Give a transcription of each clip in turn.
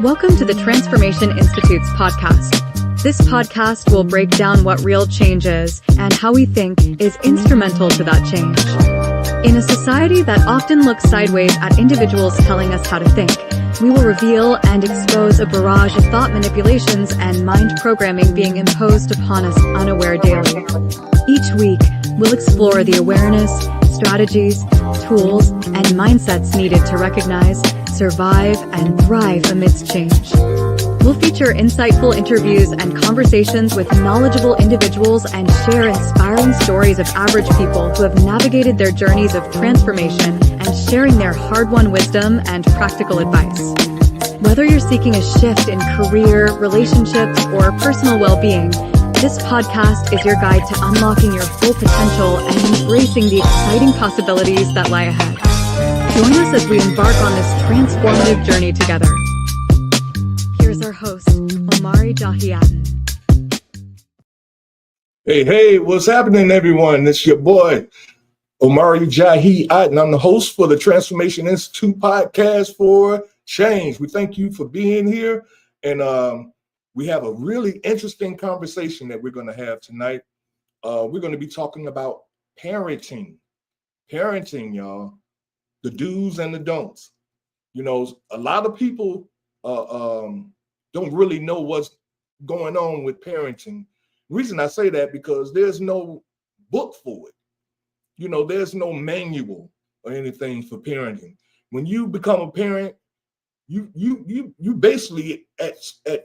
Welcome to the Transformation Institute's podcast. This podcast will break down what real change is and how we think is instrumental to that change. In a society that often looks sideways at individuals telling us how to think, we will reveal and expose a barrage of thought manipulations and mind programming being imposed upon us unaware daily. Each week, we'll explore the awareness, strategies, tools, and mindsets needed to recognize, survive, and thrive amidst change. We'll feature insightful interviews and conversations with knowledgeable individuals and share inspiring stories of average people who have navigated their journeys of transformation and sharing their hard-won wisdom and practical advice. Whether you're seeking a shift in career, relationships, or personal well-being, this podcast is your guide to unlocking your full potential and embracing the exciting possibilities that lie ahead. Join us as we embark on this transformative journey together. Here's our host, Omari, JAHI. Hey, what's happening, everyone? It's your boy, Omari, JAHI, and I'm the host for the Transformation Institute podcast for change. We thank you for being here, and we have a really interesting conversation that we're going to have tonight. We're going to be talking about parenting, y'all, the do's and the don'ts. You know, a lot of people don't really know what's going on with parenting. The reason I say that because there's no book for it. You know, there's no manual or anything for parenting. When you become a parent, you basically at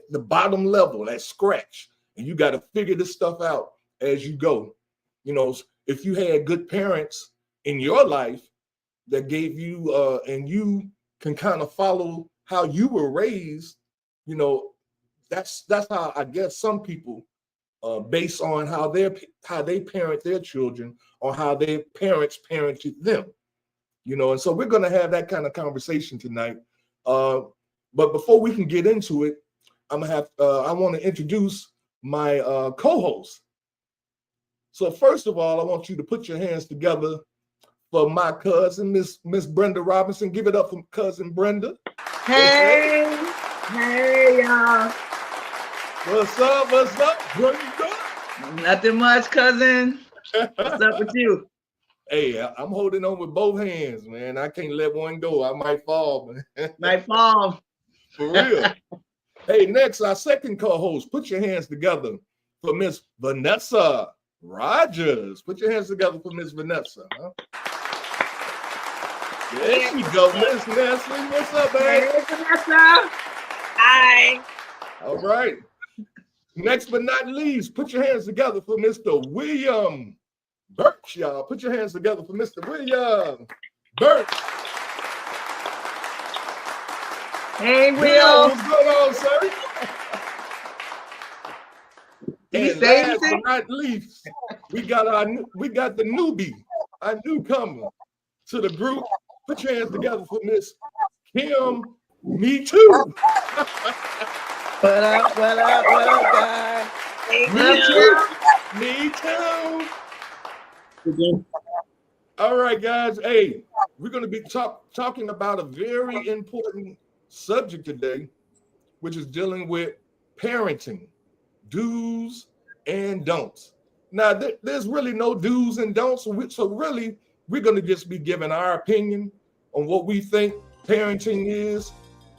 the bottom level, at scratch, and you got to figure this stuff out as you go. You know, if you had good parents in your life that gave you and you can kind of follow how you were raised, you know, that's how I guess some people based on how they parent their children or how their parents parented them, you know. And so we're going to have that kind of conversation tonight. But before we can get into it, I want to introduce my co-host. So first of all, I want you to put your hands together for my cousin, Miss Brenda Robinson. Give it up for cousin Brenda. Hey, y'all. What's up, Brenda? Nothing much, cousin. What's up with you? Hey, I'm holding on with both hands, man. I can't let one go. I might fall, man. Might fall. For real. Hey, next, our second co-host. Put your hands together for Miss Vanessa Rogers. Put your hands together for Miss Vanessa. Huh? There you go, Miss Nestle. What's up, man? Hey, Vanessa. Hi. All right. Next but not least, put your hands together for Mr. William Birch, y'all. Put your hands together for Mr. William Birch. Hey, Will. What's going on, sir? Did you And say last anything? but not least, we got the newbie, our newcomer to the group. Put your hands together for Miss Kim. Me too. What up, guys? Me too. All right, guys. Hey, we're going to be talking about a very important subject today, which is dealing with parenting, do's and don'ts. Now, there's really no do's and don'ts, so really, we're going to just be giving our opinion on what we think parenting is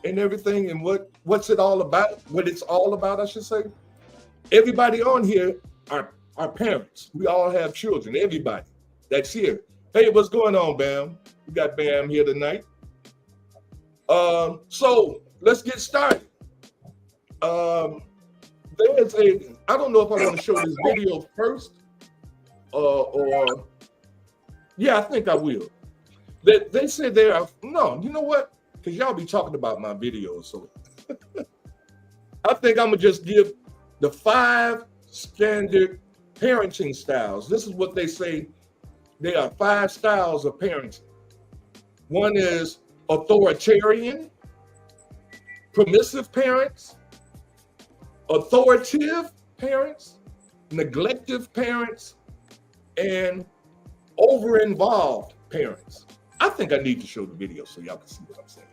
and everything, and what's it all about, what it's all about, I should say. Everybody on here are parents. We all have children, everybody that's here. Hey, what's going on, Bam? We got Bam here tonight. So let's get started. I don't know if I want to show this video first, or yeah, I think I will. They said no, you know what? Because y'all be talking about my videos, so I think I'm gonna just give the 5 standard parenting styles. This is what they say. There are 5 styles of parenting. One is authoritarian, permissive parents, authoritative parents, neglective parents, and over-involved parents. I think I need to show the video so y'all can see what I'm saying.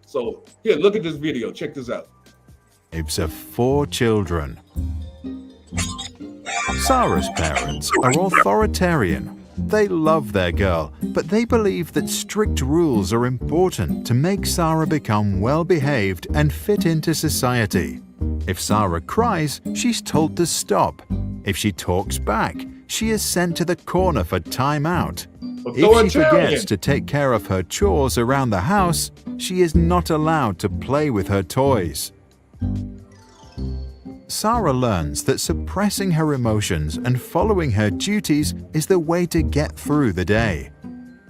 So here, look at this video. Check this out. Lives of 4 children. Sarah's parents are authoritarian. They love their girl, but they believe that strict rules are important to make Sarah become well-behaved and fit into society. If Sarah cries, she's told to stop. If she talks back, she is sent to the corner for time out. If she forgets to take care of her chores around the house, she is not allowed to play with her toys. Sarah learns that suppressing her emotions and following her duties is the way to get through the day.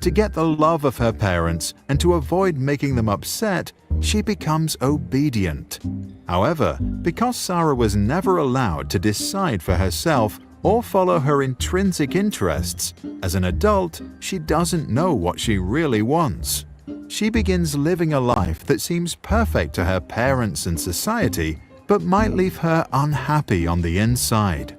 To get the love of her parents and to avoid making them upset, she becomes obedient. However, because Sarah was never allowed to decide for herself or follow her intrinsic interests, as an adult, she doesn't know what she really wants. She begins living a life that seems perfect to her parents and society, but might leave her unhappy on the inside.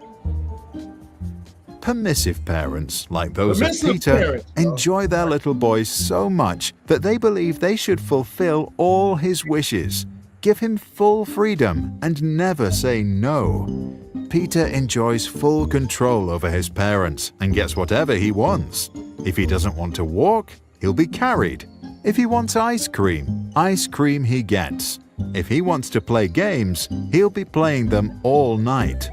Permissive parents, like those of Peter, enjoy their little boys so much that they believe they should fulfill all his wishes, give him full freedom, and never say no. Peter enjoys full control over his parents and gets whatever he wants. If he doesn't want to walk, he'll be carried. If he wants ice cream he gets. If he wants to play games, he'll be playing them all night.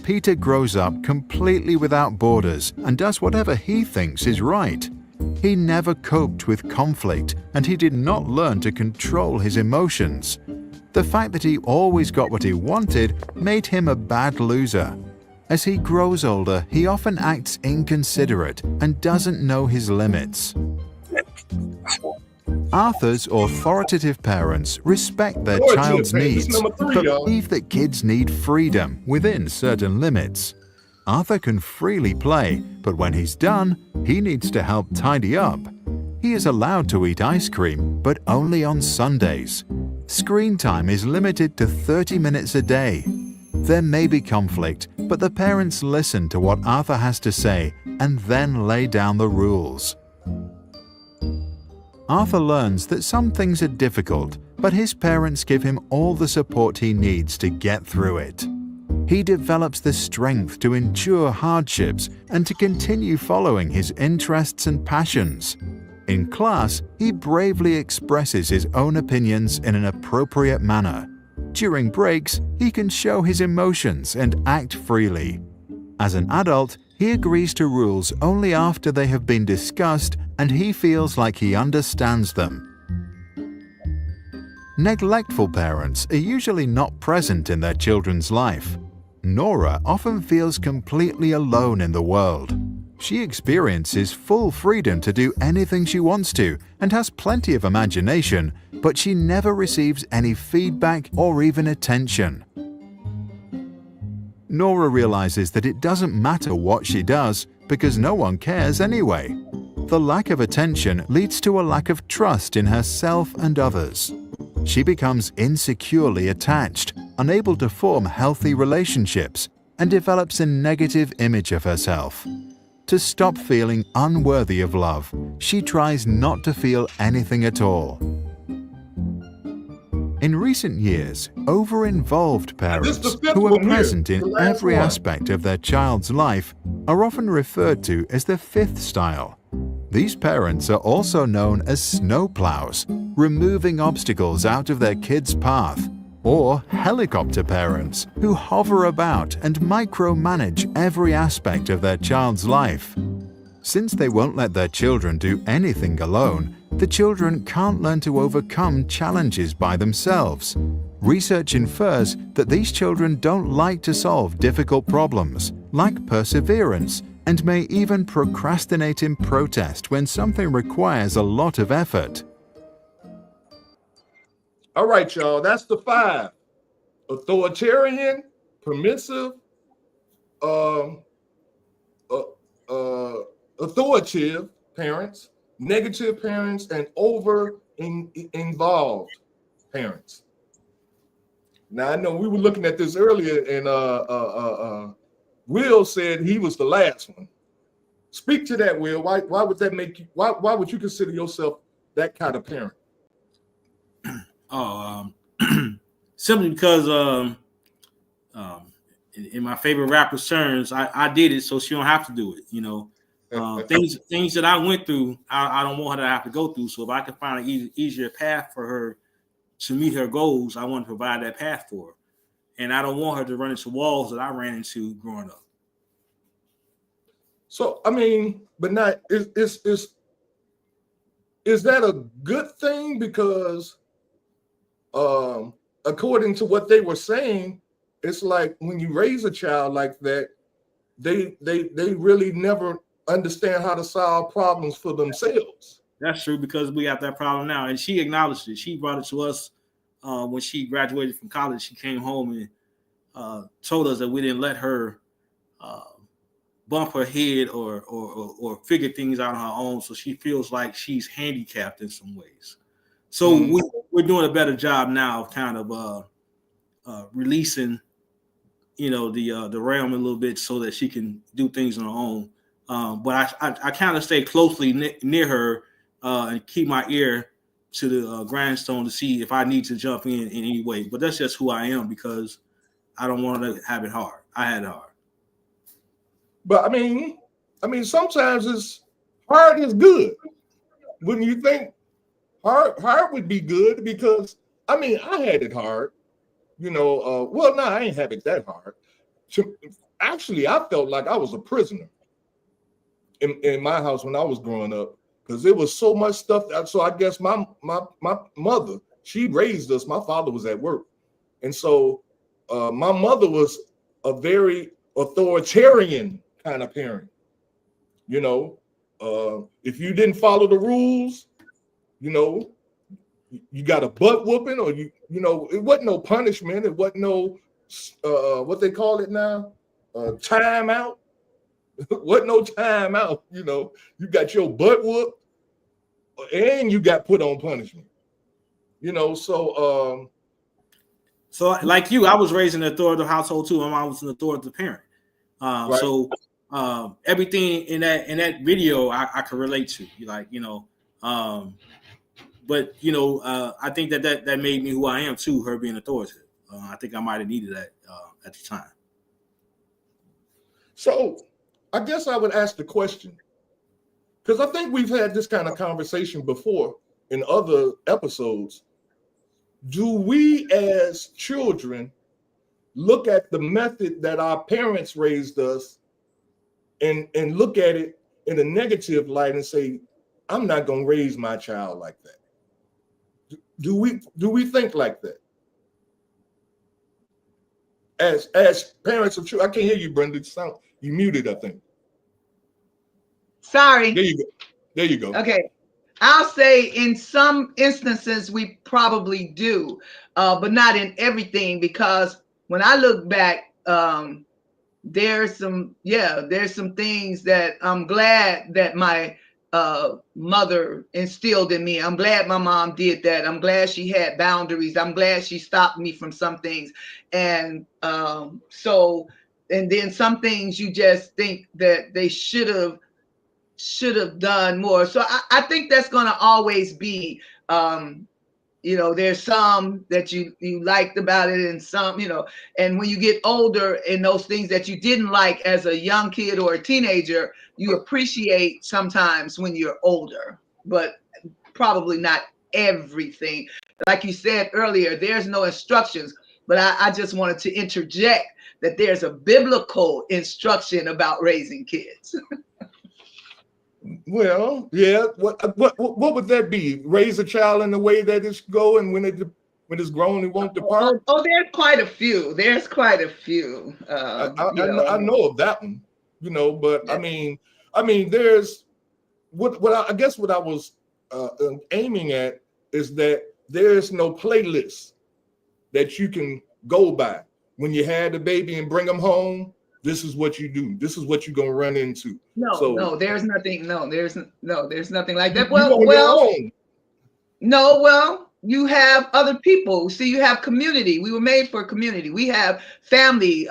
Peter grows up completely without borders and does whatever he thinks is right. He never coped with conflict, and he did not learn to control his emotions. The fact that he always got what he wanted made him a bad loser. As he grows older, he often acts inconsiderate and doesn't know his limits. Arthur's authoritative parents respect their child's needs, but believe that kids need freedom within certain limits. Arthur can freely play, but when he's done, he needs to help tidy up. He is allowed to eat ice cream, but only on Sundays. Screen time is limited to 30 minutes a day. There may be conflict, but the parents listen to what Arthur has to say and then lay down the rules. Arthur learns that some things are difficult, but his parents give him all the support he needs to get through it. He develops the strength to endure hardships and to continue following his interests and passions. In class, he bravely expresses his own opinions in an appropriate manner. During breaks, he can show his emotions and act freely. As an adult, he agrees to rules only after they have been discussed and he feels like he understands them. Neglectful parents are usually not present in their children's life. Nora often feels completely alone in the world. She experiences full freedom to do anything she wants to and has plenty of imagination, but she never receives any feedback or even attention. Nora realizes that it doesn't matter what she does because no one cares anyway. The lack of attention leads to a lack of trust in herself and others. She becomes insecurely attached, unable to form healthy relationships, and develops a negative image of herself. To stop feeling unworthy of love, she tries not to feel anything at all. In recent years, over-involved parents who are present in every aspect of their child's life are often referred to as the fifth style. These parents are also known as snowplows, removing obstacles out of their kids' path, or helicopter parents who hover about and micromanage every aspect of their child's life. Since they won't let their children do anything alone, the children can't learn to overcome challenges by themselves. Research infers that these children don't like to solve difficult problems, lack perseverance, and may even procrastinate in protest when something requires a lot of effort. All right, y'all, that's the 5. Authoritarian, permissive, authoritative parents, negative parents, and involved parents. Now, I know we were looking at this earlier, and Will said he was the last one. Speak to that, Will. Why would that make you? Why would you consider yourself that kind of parent? Simply because in my favorite rapper's terms, I did it so she don't have to do it. You know, things that I went through, I don't want her to have to go through. So if I can find an easier path for her to meet her goals, I want to provide that path for her. And I don't want her to run into walls that I ran into growing up. So, I mean, but not, is that a good thing? Because according to what they were saying, it's like when you raise a child like that, they really never understand how to solve problems for themselves. That's true, because we got that problem now. And she acknowledged it. She brought it to us when she graduated from college. She came home and told us that we didn't let her bump her head or figure things out on her own. So she feels like she's handicapped in some ways. So we're doing a better job now of kind of releasing, you know, the realm a little bit so that she can do things on her own. But I kind of stay closely near her and keep my ear to the grindstone to see if I need to jump in any way. But that's just who I am, because I don't want to have it hard. I had it hard. But I mean, sometimes it's hard is good. Wouldn't you think? Hard would be good, because I mean, I had it hard. You know, well, no, I ain't have it that hard. Actually, I felt like I was a prisoner in my house when I was growing up, because there was so much stuff. So I guess my mother, she raised us. My father was at work, and so my mother was a very authoritarian kind of parent. You know, if you didn't follow the rules, you know, you got a butt whooping, or you know, it wasn't no punishment. It wasn't no what they call it now, time out. Wasn't no time out. You know, you got your butt whooped, and you got put on punishment. You know, so like you, I was raised in an authoritative household too. My mom was an authoritative parent. Right. So everything in that video I could relate to. Like, you know, but you know, I think that made me who I am too. Her being authoritative, I think I might have needed that at the time. So I guess I would ask the question, because I think we've had this kind of conversation before in other episodes. Do we as children look at the method that our parents raised us and look at it in a negative light and say, I'm not going to raise my child like that? Do we think like that? As parents of children? I can't hear you, Brenda. You muted, I think. Sorry. There you go. Okay. I'll say in some instances we probably do, but not in everything, because when I look back, there's some things that I'm glad that my mother instilled in me. I'm glad my mom did that. I'm glad she had boundaries. I'm glad she stopped me from some things. And and then some things you just think that they should have done more. So I think that's going to always be, you know, there's some that you liked about it, and some, you know, and when you get older and those things that you didn't like as a young kid or a teenager, you appreciate sometimes when you're older, but probably not everything. Like you said earlier, there's no instructions, but I just wanted to interject that there's a biblical instruction about raising kids. Well, yeah. What would that be? Raise a child in the way that it's going, when it's grown, it won't depart. Oh, there's quite a few. I know of that one, you know. But yeah. I mean, there's I guess what I was aiming at is that there's no playlist that you can go by. When you had the baby and bring them home, this is what you do. This is what you're gonna run into. There's nothing. There's nothing like that. Well, you have other people. See, you have community. We were made for community. We have family,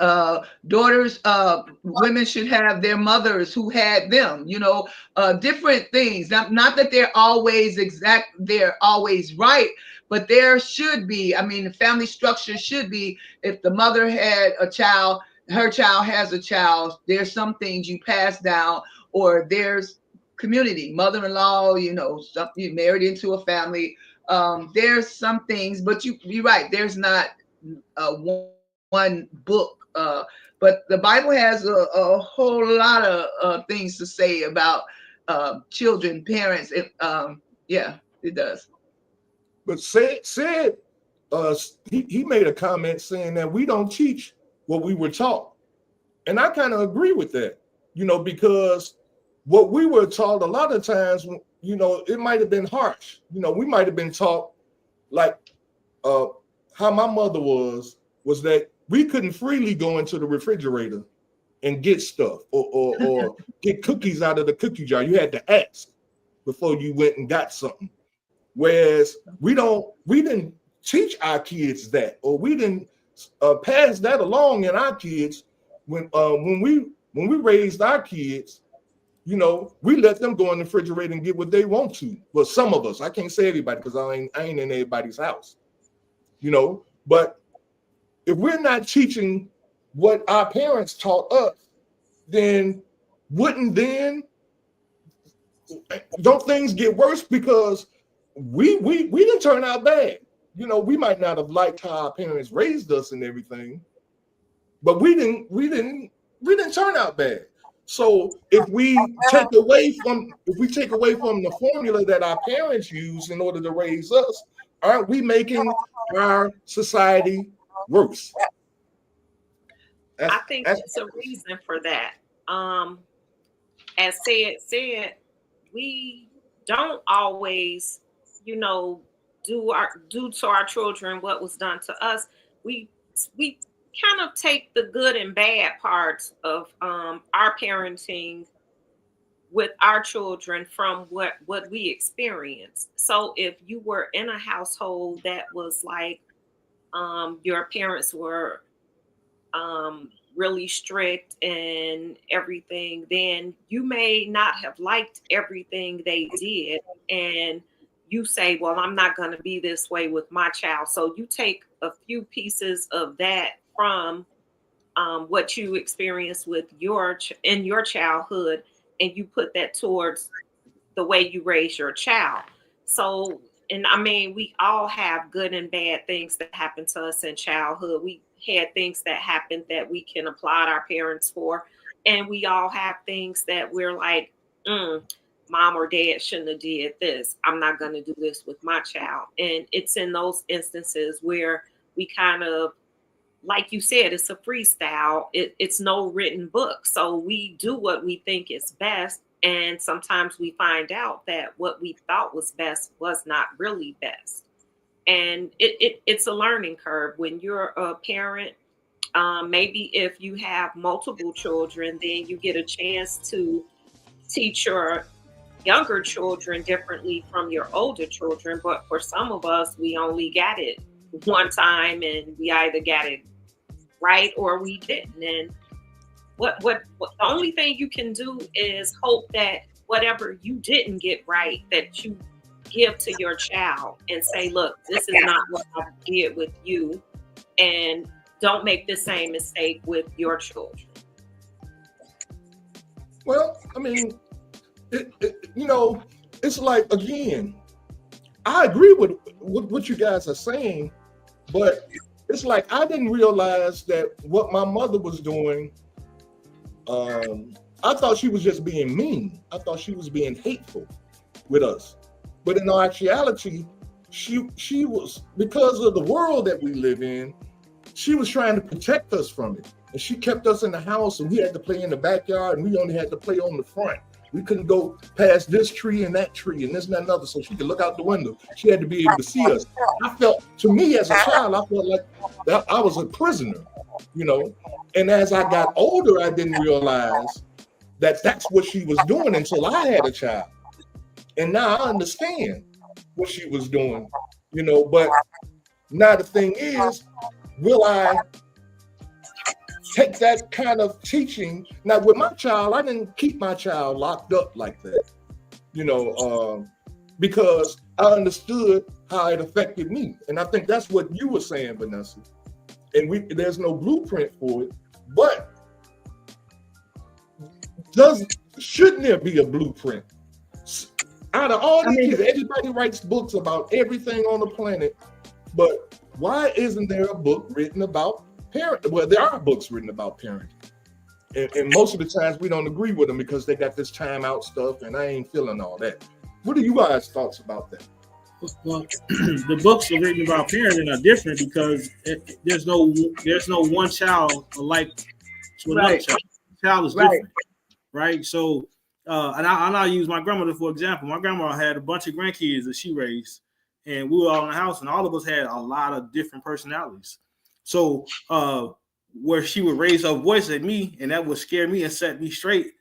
daughters, women should have their mothers who had them, different things. Not that they're always they're always right, but there should be, the family structure should be, if the mother had a child, her child has a child, there's some things you pass down, or there's community, mother-in-law, you married into a family. There's some things, but you're right. There's not one book, but the Bible has a whole lot of things to say about children, parents. Yeah, it does. But he made a comment saying that we don't teach what we were taught, and I kind of agree with that. Because what we were taught a lot of times, it might have been harsh. We might have been taught like how my mother was that we couldn't freely go into the refrigerator and get stuff or get cookies out of the cookie jar. You had to ask before you went and got something. Whereas we didn't teach our kids that, or we didn't pass that along in our kids when we raised our kids. We let them go in the refrigerator and get what they want to. Well, some of us, I can't say everybody because I ain't in everybody's house, but if we're not teaching what our parents taught us, then don't things get worse? Because we didn't turn out bad. We might not have liked how our parents raised us and everything, but we didn't turn out bad. So if we take away from the formula that our parents used in order to raise us, aren't we making our society worse? I think there's a reason for that. As said, we don't always, do to our children what was done to us. We kind of take the good and bad parts of our parenting with our children from what we experienced. So if you were in a household that was like your parents were really strict and everything, then you may not have liked everything they did, and you say, well, I'm not going to be this way with my child. So you take a few pieces of that from what you experienced with in your childhood, and you put that towards the way you raise your child. So, and we all have good and bad things that happen to us in childhood. We had things that happened that we can applaud our parents for, and we all have things that we're like, mom or dad shouldn't have did this. I'm not going to do this with my child. And it's in those instances where we kind of, like you said, it's a freestyle. It's no written book. So we do what we think is best. And sometimes we find out that what we thought was best was not really best. And it's a learning curve. When you're a parent, maybe if you have multiple children, then you get a chance to teach your younger children differently from your older children. But for some of us, we only got it one time, and we either got it right or we didn't. And what the only thing you can do is hope that whatever you didn't get right, that you give to your child and say, look, this is not what I did with you, and don't make the same mistake with your children. Well, it's like, again, I agree with what you guys are saying, but it's like I didn't realize that what my mother was doing, I thought she was just being mean. I thought she was being hateful with us. But in actuality, she was, because of the world that we live in, she was trying to protect us from it. And she kept us in the house, and we had to play in the backyard, and we only had to play on the front. We couldn't go past this tree and that tree and this and that and other, so she could look out the window. She had to be able to see us. To me as a child, I felt like I was a prisoner, And as I got older, I didn't realize that that's what she was doing until I had a child. And now I understand what she was doing. you know. But now the thing is, will I take that kind of teaching? Now with my child, I didn't keep my child locked up like that, you know, because I understood how it affected me. And I think that's what you were saying, Vanessa. And there's no blueprint for it, but shouldn't there be a blueprint? Out of all these kids, everybody writes books about everything on the planet, but why isn't there a book written about parenting? Well, there are books written about parenting, and most of the times we don't agree with them because they got this time out stuff, and I ain't feeling all that. What are you guys' thoughts about that? Well, the books are written about parenting are different because there's no one child alike to another child. The child is different, right? So, and I'll use my grandmother for example. My grandma had a bunch of grandkids that she raised, and we were all in the house, and all of us had a lot of different personalities. So, where she would raise her voice at me, and that would scare me and set me straight.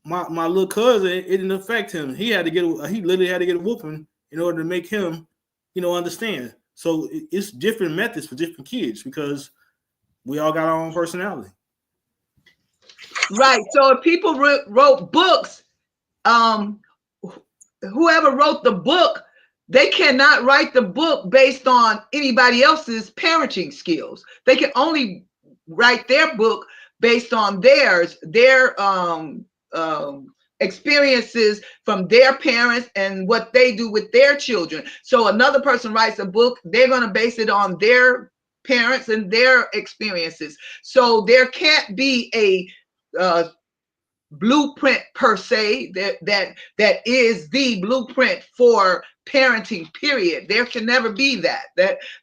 My little cousin, it didn't affect him. He literally had to get a whooping in order to make him, understand. So it's different methods for different kids because we all got our own personality. Right. So if people wrote books, whoever wrote the book, they cannot write the book based on anybody else's parenting skills. They can only write their book based on their experiences from their parents and what they do with their children. So another person writes a book, they're going to base it on their parents and their experiences. So there can't be a blueprint per se that is the blueprint for parenting, period. There can never be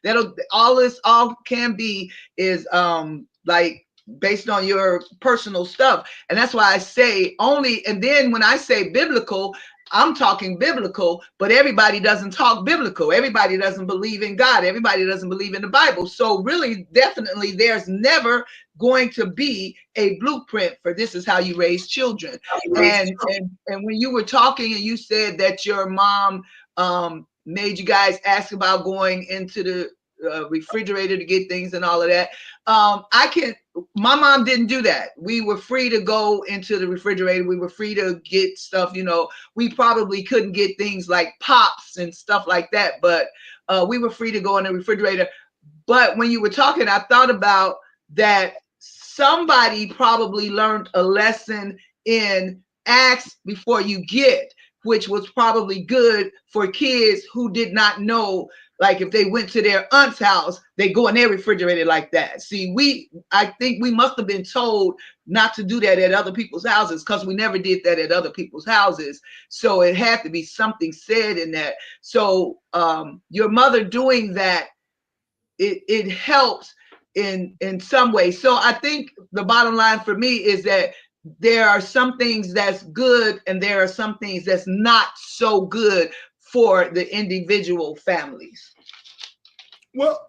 that'll all can be is like based on your personal stuff. And that's why I say only, and then when I say biblical, I'm talking biblical, but everybody doesn't talk biblical. Everybody doesn't believe in God. Everybody doesn't believe in the Bible. So really, definitely, there's never going to be a blueprint for this is how you raise children. And when you were talking and you said that your mom made you guys ask about going into the refrigerator to get things and all of that. My mom didn't do that. We were free to go into the refrigerator. We were free to get stuff, we probably couldn't get things like pops and stuff like that, but we were free to go in the refrigerator. But when you were talking, I thought about that somebody probably learned a lesson in ask before you get, which was probably good for kids who did not know. Like if they went to their aunt's house, they go in their refrigerator like that. See, I think we must have been told not to do that at other people's houses because we never did that at other people's houses. So it had to be something said in that. So your mother doing that, it helps in some way. So I think the bottom line for me is that there are some things that's good and there are some things that's not so good for the individual families. Well,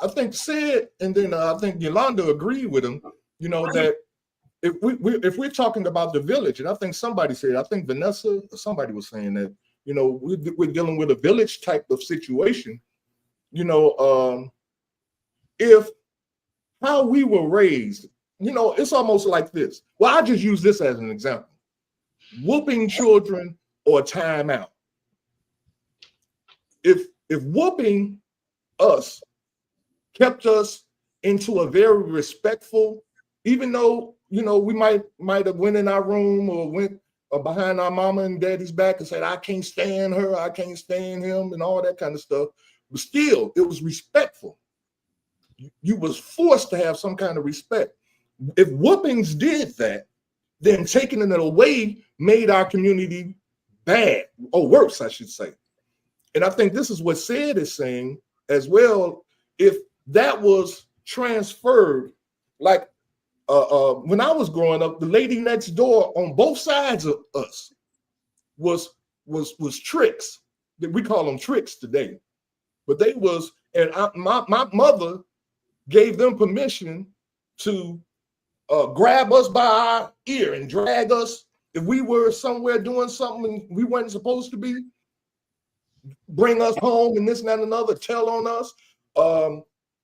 I think Sid and then I think Yolanda agreed with him, that if we're talking about the village, and I think somebody said, I think Vanessa, somebody was saying that, we're dealing with a village type of situation, if how we were raised, it's almost like this. Well, I just use this as an example. Whooping children or timeout. If whooping us kept us into a very respectful, even though we might have went in our room or went behind our mama and daddy's back and said, I can't stand her, I can't stand him, and all that kind of stuff. But still, it was respectful. You was forced to have some kind of respect. If whoopings did that, then taking it away made our community bad, or worse, I should say. And I think this is what Sid is saying as well. If that was transferred, like when I was growing up, the lady next door on both sides of us was tricks. We call them tricks today, but they was, and my mother gave them permission to grab us by our ear and drag us if we were somewhere doing something we weren't supposed to be. bring us home and this and that and another, tell on us.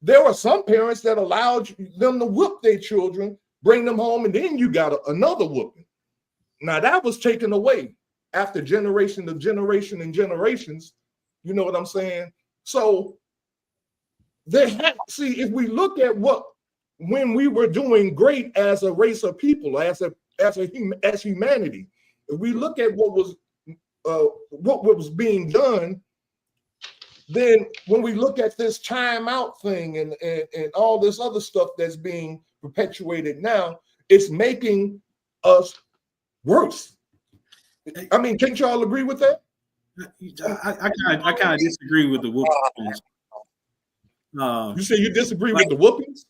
There were some parents that allowed them to whoop their children, bring them home, and then you got another whooping. Now that was taken away after generation of generation and generations. You know what I'm saying? So see, if we look at when we were doing great as a race of people, as humanity, if we look at what was being done, then when we look at this timeout thing and all this other stuff that's being perpetuated now, it's making us worse. I mean, can't y'all agree with that? I kind of disagree with the whoopings. You say you disagree with the whoopings?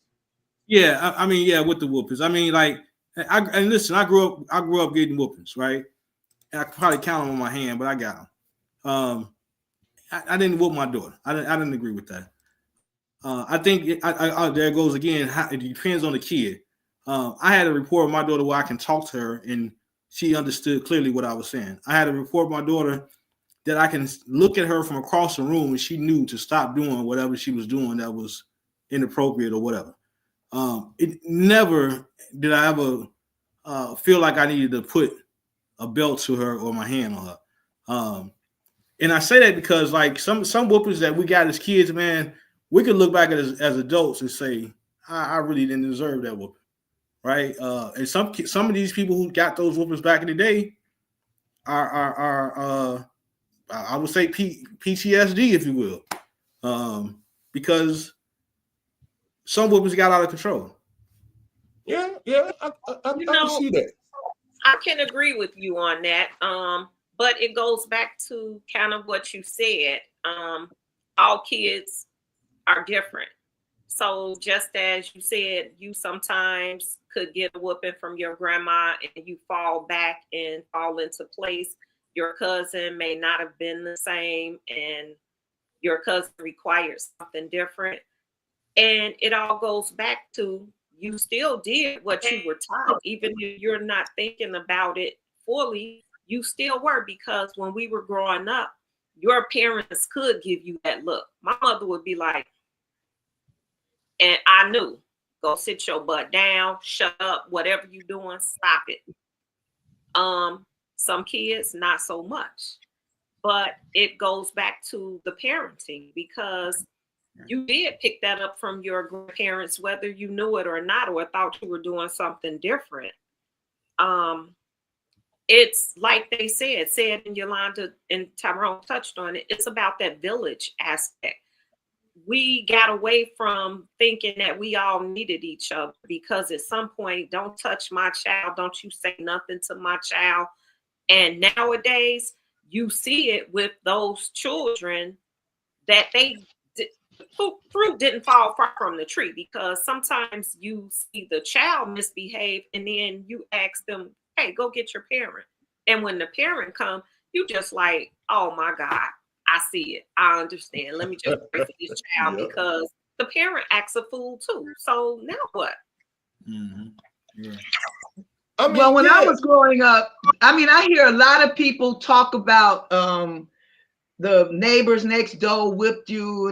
Yeah, I mean, yeah, with the whoopings. I mean, like, and listen, I grew up getting whoopings, right? And I could probably count them on my hand, but I got them. I didn't whoop my daughter. I didn't agree with that. I think there goes again. It depends on the kid. I had a report of my daughter where I can talk to her and she understood clearly what I was saying. I had a report of my daughter that I can look at her from across the room and she knew to stop doing whatever she was doing that was inappropriate or whatever. It never did I ever feel like I needed to put a belt to her or my hand on her. And I say that because like some whoopings that we got as kids, man, we could look back at as adults and say, I really didn't deserve that whooping, right? And some of these people who got those whoopings back in the day are I would say PTSD, if you will, because some whoopings got out of control. Yeah, I can see that. I can agree with you on that. But it goes back to kind of what you said. All kids are different. So just as you said, you sometimes could get a whooping from your grandma and you fall back and fall into place. Your cousin may not have been the same and your cousin required something different. And it all goes back to you still did what you were taught, even if you're not thinking about it fully. You still were, because when we were growing up, your parents could give you that look. My mother would be like, and I knew, go sit your butt down, shut up, whatever you're doing, stop it. Some kids, not so much. But it goes back to the parenting, because you did pick that up from your grandparents, whether you knew it or not, or thought you were doing something different. It's like they said, and Yolanda and Tyrone touched on it, it's about that village aspect. We got away from thinking that we all needed each other, because at some point, don't touch my child, don't you say nothing to my child. And nowadays, you see it with those children that fruit didn't fall far from the tree, because sometimes you see the child misbehave and then you ask them, hey, go get your parent. And when the parent comes, you just like, oh my God, I see it. I understand. Let me just pray for this child, because the parent acts a fool too. So now what? Mm-hmm. Yeah. I mean, well, when I was growing up, I mean, I hear a lot of people talk about the neighbors next door whipped you.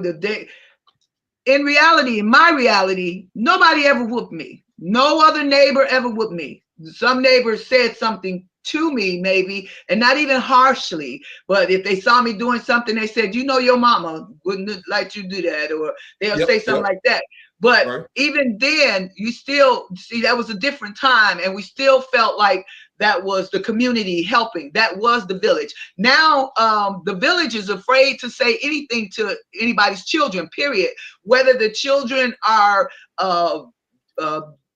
In reality, in my reality, nobody ever whooped me. No other neighbor ever whooped me. Some neighbors said something to me, maybe, and not even harshly, but if they saw me doing something, they said, you know, your mama wouldn't let you do that, or they'll say something like that. But even then, you still see that was a different time, and we still felt like that was the community helping. That was the village. Now, the village is afraid to say anything to anybody's children, period. Whether the children are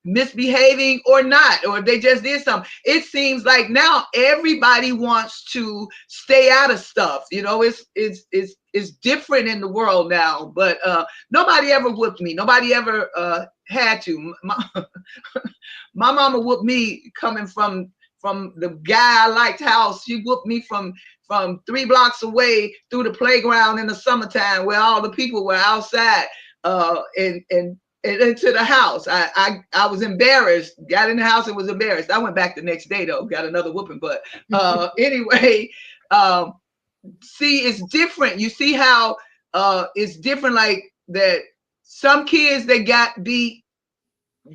misbehaving or not, or they just did something. It seems like now everybody wants to stay out of stuff. You know, it's different in the world now, but nobody ever whooped me. Nobody ever had to. My mama whooped me coming from the guy I liked house. She whooped me from 3 blocks away through the playground in the summertime where all the people were outside and into the house. I was embarrassed. Got in the house and was embarrassed. I went back the next day though, got another whooping. But anyway, see, it's different. You see how it's different, like that some kids that got beat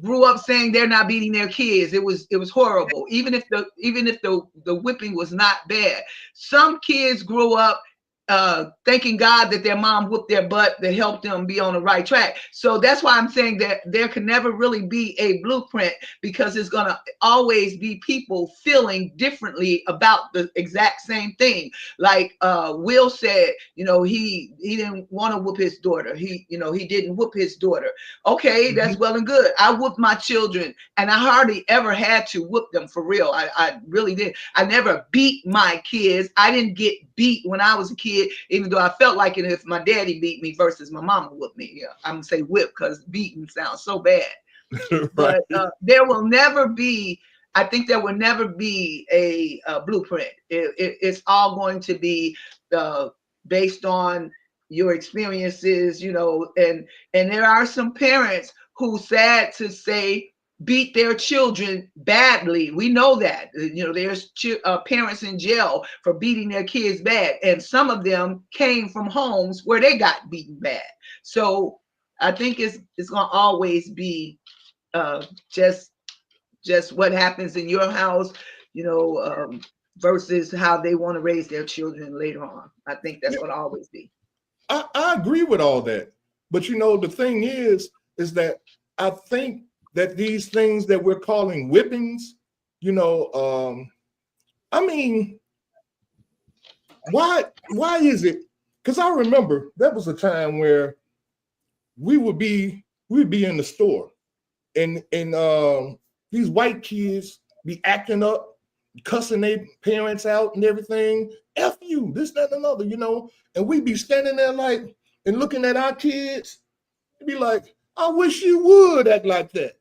grew up saying they're not beating their kids. It was horrible. Even if the whipping was not bad. Some kids grew up thanking God that their mom whooped their butt to help them be on the right track. So that's why I'm saying that there can never really be a blueprint, because it's going to always be people feeling differently about the exact same thing. Like Will said, he didn't want to whoop his daughter. He didn't whoop his daughter. Okay, that's well and good. I whooped my children, and I hardly ever had to whoop them for real. I really did. I never beat my kids. I didn't get beat when I was a kid, even though I felt like it if my daddy beat me versus my mama whooped me. Yeah, I'm gonna say whip because beating sounds so bad. Right. But there will never be. I think there will never be a blueprint. It's all going to be based on your experiences, and there are some parents who, sad to say, beat their children badly. We know that. There's parents in jail for beating their kids bad, and some of them came from homes where they got beaten bad. So I think it's going to always be just what happens in your house, versus how they want to raise their children later on. I think that's going to always be. I agree with all that. But the thing is that I think that these things that we're calling whippings, I mean, why is it? Because I remember there was a time where we'd be in the store and these white kids be acting up, cussing their parents out and everything. F you, this, that, and another, and we'd be standing there and looking at our kids and be like, I wish you would act like that.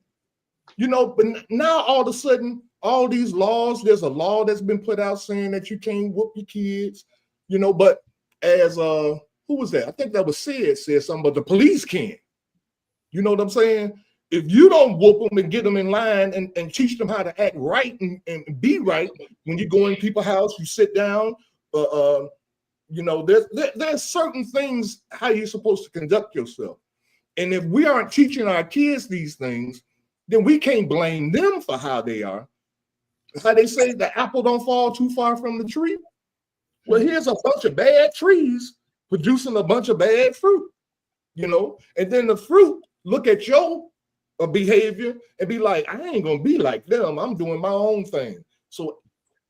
But now all of a sudden, all these laws, there's a law that's been put out saying that you can't whoop your kids, but as who was that? I think that was said something, but the police can. You know what I'm saying? If you don't whoop them and get them in line and teach them how to act right and be right, when you go in people's house, you sit down, there's certain things how you're supposed to conduct yourself. And if we aren't teaching our kids these things, then we can't blame them for how they are. How they say the apple don't fall too far from the tree. Well, here's a bunch of bad trees producing a bunch of bad fruit, and then the fruit look at your behavior and be like, I ain't gonna be like them. I'm doing my own thing. So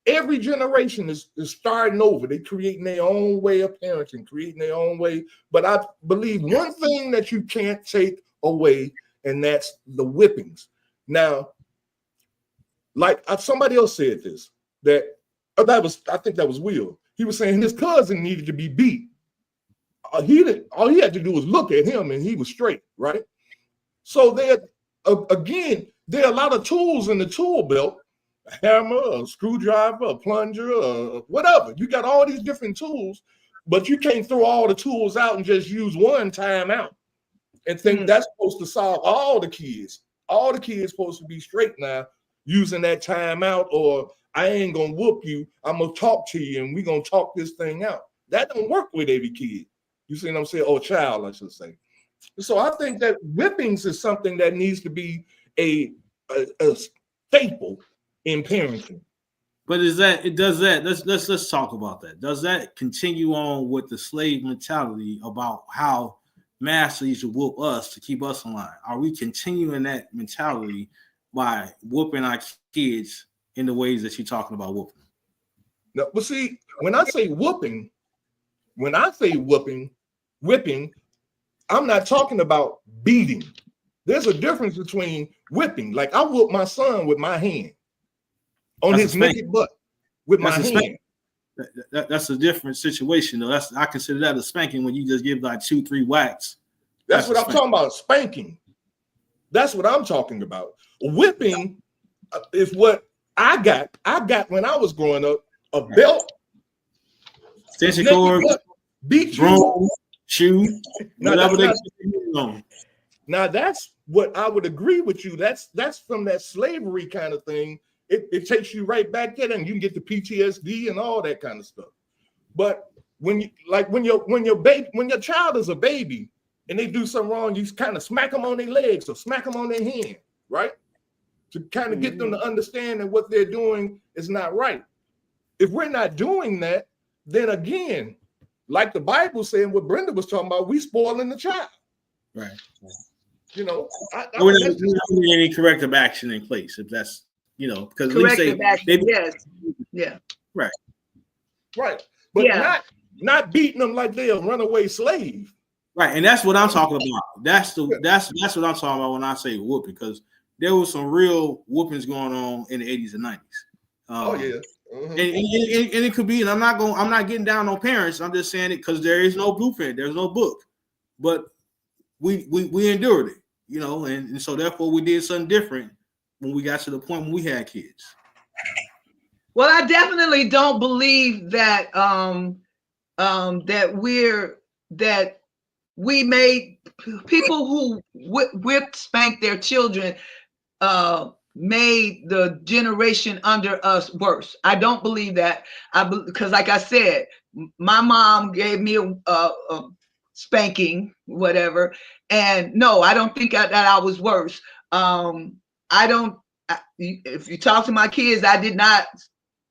every generation is starting over. They're creating their own way of parenting, creating their own way. But I believe one thing that you can't take away, and that's the whippings. Now, like somebody else said this, I think that was Will. He was saying his cousin needed to be beat. All he had to do was look at him and he was straight, right? So there are a lot of tools in the tool belt. A hammer, a screwdriver, a plunger, whatever. You got all these different tools, but you can't throw all the tools out and just use one time out and think that's supposed to solve all the kids. All the kids supposed to be straight now using that time out, or I ain't gonna whoop you. I'm gonna talk to you and we're gonna talk this thing out. That don't work with every kid. You see what I'm saying? Or child, I should say. So I think that whippings is something that needs to be a staple in parenting. But let's talk about that. Does that continue on with the slave mentality about how masters used to whoop us to keep us in line? Are we continuing that mentality by whooping our kids in the ways that you're talking about whooping? No, but see, when I say whipping, I'm not talking about beating. There's a difference between whipping. Like I whoop my son with my hand on his naked butt with my hand. That's a different situation, though. I consider that a spanking when you just give like 2-3 whacks. That's what I'm talking about. Spanking. That's what I'm talking about. Whipping is what I got. I got when I was growing up a belt, extension cord, beat you, shoe. Now that's what I would agree with you. That's from that slavery kind of thing. It takes you right back there, and you can get the PTSD and all that kind of stuff. But when your child is a baby and they do something wrong, you kind of smack them on their legs or smack them on their hand, right? To kind of get them to understand that what they're doing is not right. If we're not doing that, then again, like the Bible saying what Brenda was talking about, we spoiling the child. Right. You know, we're not putting any corrective action in place, if that's, you know, because at least yeah. Right. But not beating them like they're a runaway slave. Right. And that's what I'm talking about. That's what I'm talking about when I say whooping, because there was some real whoopings going on in the 80s and 90s. And it could be, and I'm not getting down on parents. I'm just saying it because there is no blueprint, there's no book, but we endured it, you know, and so therefore we did something different when we got to the point when we had kids. Well, I definitely don't believe that that we made people who whipped, spanked their children made the generation under us worse. I don't believe that. Because like I said, my mom gave me a spanking, whatever, and no, I don't think that I was worse. If you talk to my kids, I did not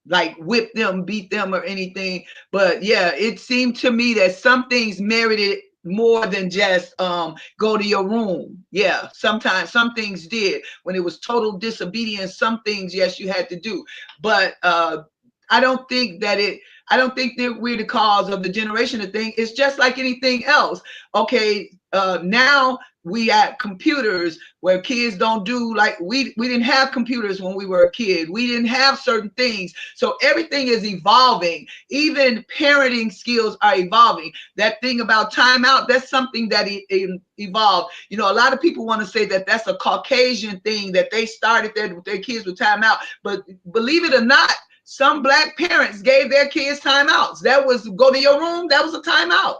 like whip them, beat them, or anything. But yeah, it seemed to me that some things merited more than just go to your room. Yeah, sometimes some things did. When it was total disobedience, some things, yes, you had to do. But I don't think that we're the cause of the generation of thing. It's just like anything else. Okay, now we got computers where kids don't do, like we didn't have computers when we were a kid. We didn't have certain things. So everything is evolving. Even parenting skills are evolving. That thing about timeout, that's something that evolved. You know, a lot of people want to say that that's a Caucasian thing, that they started their kids with timeout. But believe it or not, some Black parents gave their kids timeouts. That was go to your room. That was a timeout.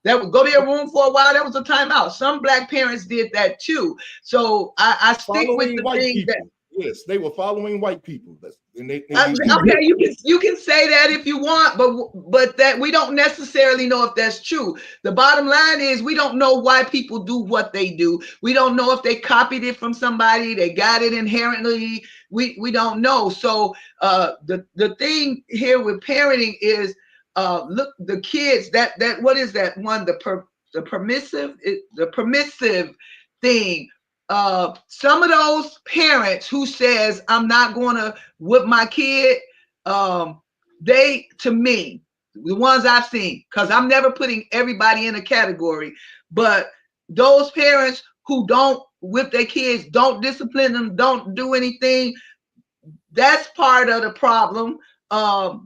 That would go to your room for a while. That was a timeout. Some Black parents did that too. So I stick with the thing that. Yes, they were following white people. Okay, you can say that if you want, but that we don't necessarily know if that's true. The bottom line is we don't know why people do what they do. We don't know if they copied it from somebody, they got it inherently. We don't know. So the thing here with parenting is look, the kids, that what is that one, the permissive thing. Some of those parents who says I'm not going to whip my kid, they, to me, the ones I've seen, because I'm never putting everybody in a category, but those parents who don't whip their kids, don't discipline them, don't do anything, that's part of the problem.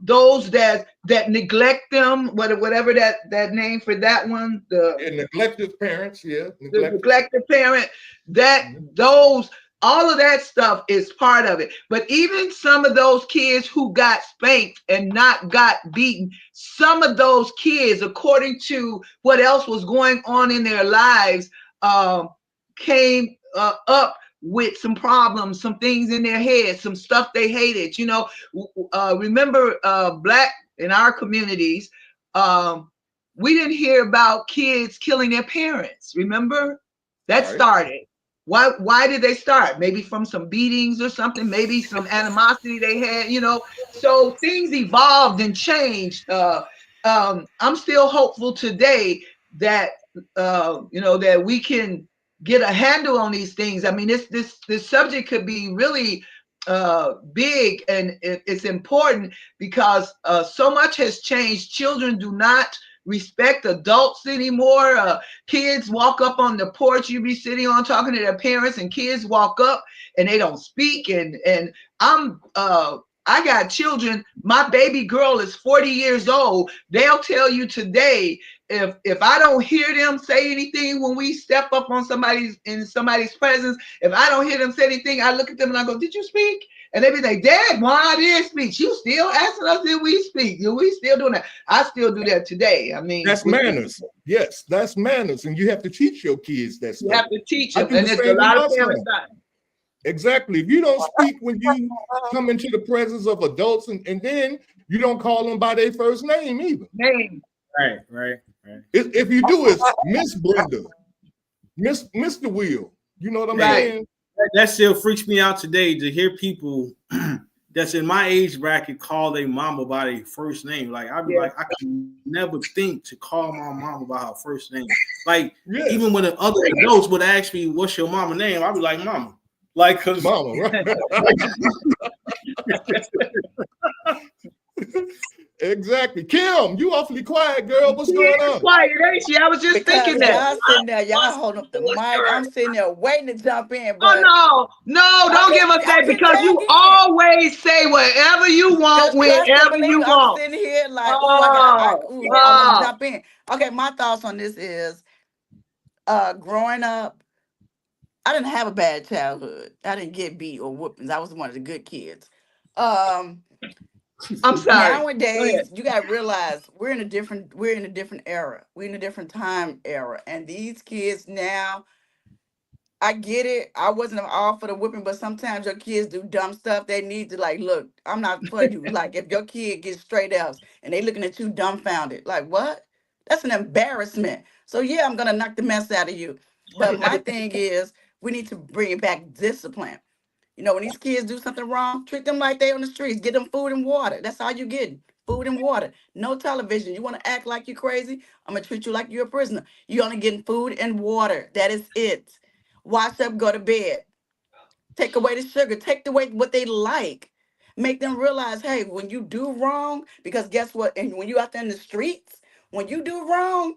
Those that neglect them, whatever that name for that one, neglective parents, the neglective parent, all of that stuff is part of it. But even some of those kids who got spanked and not got beaten, some of those kids, according to what else was going on in their lives, came up with some problems, some things in their head, some stuff they hated. You know, remember Black in our communities, we didn't hear about kids killing their parents. Remember? That started. Why did they start? Maybe from some beatings or something, maybe some animosity they had, you know. So things evolved and changed. I'm still hopeful today that that we can get a handle on these things. I mean, this subject could be really big, and it's important because so much has changed. Children do not respect adults anymore. Kids walk up on the porch you be sitting on talking to their parents, and kids walk up and they don't speak. And I got children. My baby girl is 40 years old. They'll tell you today, if I don't hear them say anything when we step up on somebody's presence, if I don't hear them say anything, I look at them and I go, "Did you speak?" And they be like, "Dad, why I didn't speak? You still asking us if we speak? We still doing that?" I still do that today. I mean, that's manners. Yes, that's manners, and you have to teach your kids that stuff. You have to teach them, and it's a lot of parents. Exactly. If you don't speak when you come into the presence of adults, and then you don't call them by their first name either. Name. Right. If you do, it's Miss Brenda, Mr. Will. You know what I'm saying? That still freaks me out today to hear people that's in my age bracket call their mama by their first name. Like I'd be like, I could never think to call my mama by her first name. Like even when the other adults would ask me, "What's your mama name?" I'd be like, "Mama." Like, cause mama, right? Exactly. Kim, you awfully quiet, girl. What's going on? Quiet, ain't she? I was just thinking that. Y'all sitting there, y'all holding up the mic. I'm sitting there waiting to jump in. But don't give us that because you always say whatever you want wherever you want. I'm sitting here like, I want to jump in. Okay, my thoughts on this is, growing up, I didn't have a bad childhood. I didn't get beat or whoopings. I was one of the good kids. I'm sorry. Nowadays, you gotta realize we're in a different era. We're in a different time era. And these kids now, I get it. I wasn't all for the whipping, but sometimes your kids do dumb stuff. They need to like, look, I'm not for you. Like if your kid gets straight F's and they looking at you dumbfounded, like what? That's an embarrassment. So yeah, I'm gonna knock the mess out of you. But my thing is, we need to bring back discipline. You know, when these kids do something wrong, treat them like they on the streets. Get them food and water. That's all you get. Food and water. No television. You want to act like you're crazy? I'm going to treat you like you're a prisoner. You're only getting food and water. That is it. Wash up, go to bed. Take away the sugar. Take away what they like. Make them realize, hey, when you do wrong, because guess what? And when you out there in the streets, when you do wrong,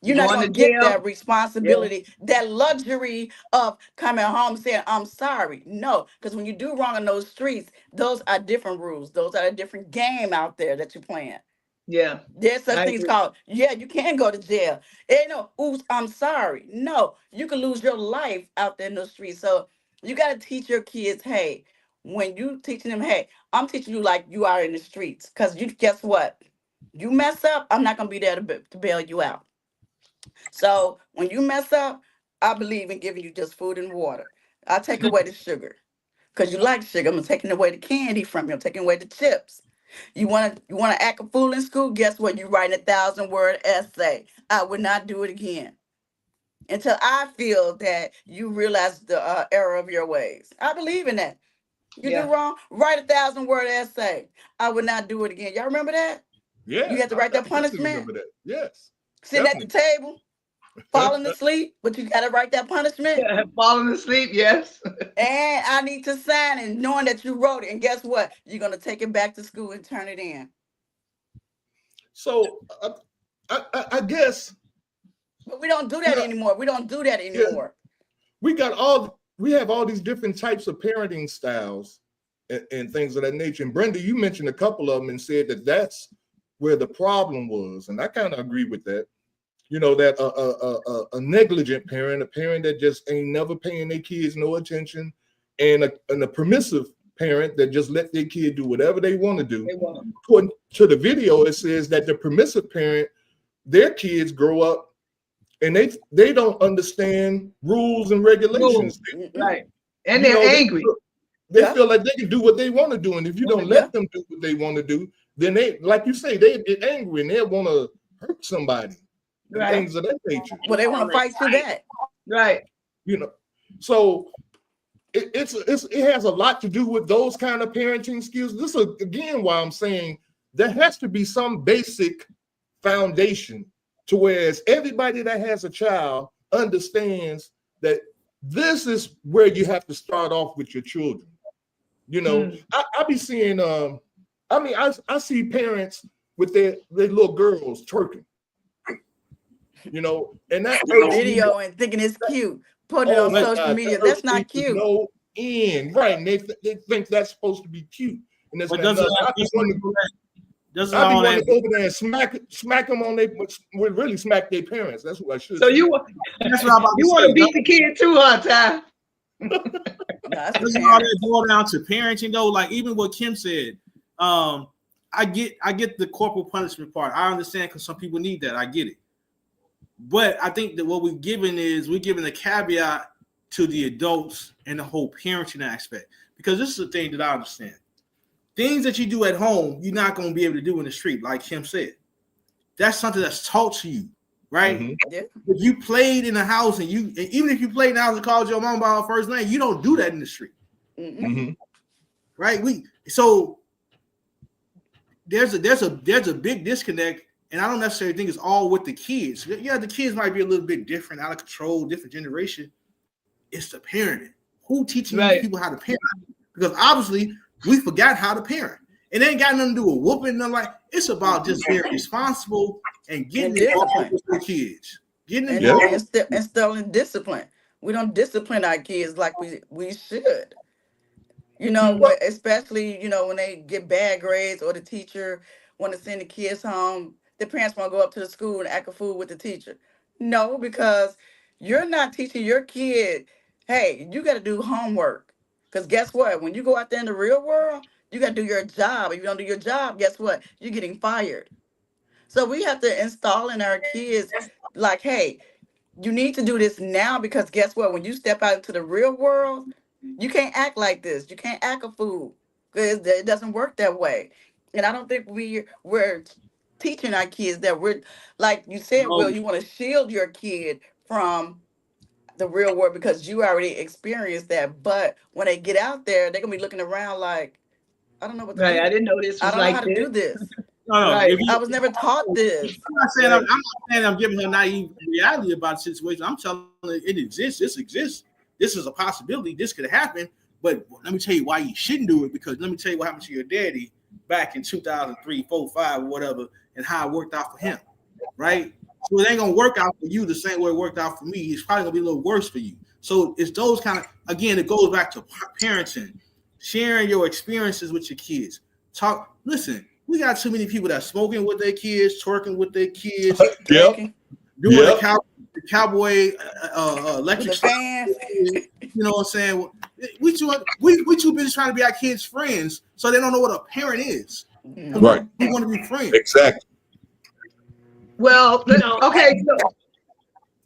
you're not going to get that responsibility, that luxury of coming home saying, I'm sorry. No, because when you do wrong in those streets, those are different rules. Those are a different game out there that you're playing. Yeah. There's such things called, you can go to jail. Ain't no, oops, I'm sorry. No, you can lose your life out there in those streets. So you got to teach your kids, hey, when you teaching them, hey, I'm teaching you like you are in the streets. Because guess what? You mess up, I'm not going to be there to bail you out. So when you mess up, I believe in giving you just food and water. I'll take away the sugar because you like sugar. I'm taking away the candy from you. I'm taking away the chips. You want to act a fool in school? Guess what? You write a 1,000-word essay. I would not do it again until I feel that you realize the error of your ways. I believe in that. You do wrong, write a 1,000-word essay. I would not do it again. Y'all remember that? Yeah. You have to write that punishment. Remember that? Yes. Sitting at the table. Falling asleep, but you gotta write that punishment. Yeah, falling asleep, yes. And I need to sign it, knowing that you wrote it. And guess what? You're gonna take it back to school and turn it in. So I guess. But we don't do that anymore. We don't do that anymore. Yeah. We have all these different types of parenting styles and things of that nature. And Brenda, you mentioned a couple of them and said that that's where the problem was, and I kind of agree with that. You know, that a negligent parent, a parent that just ain't never paying their kids no attention, and a permissive parent that just let their kid do whatever they want to do. According to the video, it says that the permissive parent, their kids grow up and they don't understand rules and regulations. Right. And they're angry. They feel like they can do what they want to do. And if you don't let them do what they want to do, then they, like you say, they get angry and they want to hurt somebody. Right. Things of that nature. Well, they want to fight you back. Right. You know, so it has a lot to do with those kind of parenting skills. This is again why I'm saying there has to be some basic foundation to whereas everybody that has a child understands that this is where you have to start off with your children. You know, I be seeing I see parents with their little girls twerking. You know, and that video and thinking it's cute, put it on social media. That's not cute. No end, right? And they think that's supposed to be cute. And that's doesn't I be wanting to go over there and smack them on their, really smack their parents. That's what I should. So you want to beat the kid too, huh, Ty? Doesn't all that boil down to parenting though? Like even what Kim said, I get the corporal punishment part. I understand because some people need that. I get it. But I think that what we're giving a caveat to the adults and the whole parenting aspect, because this is the thing that I understand. things that you do at home, you're not going to be able to do in the street, like Kim said. That's something that's taught to you, right? Yeah. If you played in the house and even if you played in the house and called your mom by her first name, you don't do that in the street, right? So there's a big disconnect, and I don't necessarily think it's all with the kids. Yeah, the kids might be a little bit different, out of control, different generation. It's the parenting. Who teaching these people how to parent? Because obviously we forgot how to parent. It ain't got nothing to do with whooping, nothing like. It's about just being responsible and getting discipline with the kids. Getting them instilling discipline. We don't discipline our kids like we should. You know, especially, you know, when they get bad grades or the teacher want to send the kids home, the parents want to go up to the school and act a fool with the teacher. No, because you're not teaching your kid, hey, you got to do homework. Because guess what? When you go out there in the real world, you got to do your job. If you don't do your job, guess what? You're getting fired. So we have to install in our kids, like, hey, you need to do this now, because guess what? When you step out into the real world, you can't act like this. You can't act a fool, because it doesn't work that way. And I don't think we're teaching our kids that. We're, like you said, Will, you want to shield your kid from the real world because you already experienced that. But when they get out there, they're gonna be looking around like, I don't know what to do. I didn't know this was I don't know how to do this. I was never taught this. I'm not saying I'm giving her naive reality about the situation. I'm telling her it exists. This exists. This is a possibility. This could happen. But let me tell you why you shouldn't do it. Because let me tell you what happened to your daddy back in 2003, 4, 5, or whatever, and how it worked out for him. Right? So it ain't gonna work out for you the same way it worked out for me. It's probably gonna be a little worse for you. So it's those kind of, again, it goes back to parenting, sharing your experiences with your kids. Listen, we got too many people that smoking with their kids, twerking with their kids, doing the cowboy electric fans. You know what I'm saying? We too busy trying to be our kids' friends, so they don't know what a parent is. Right. We want to be friends. Exactly. Well, okay.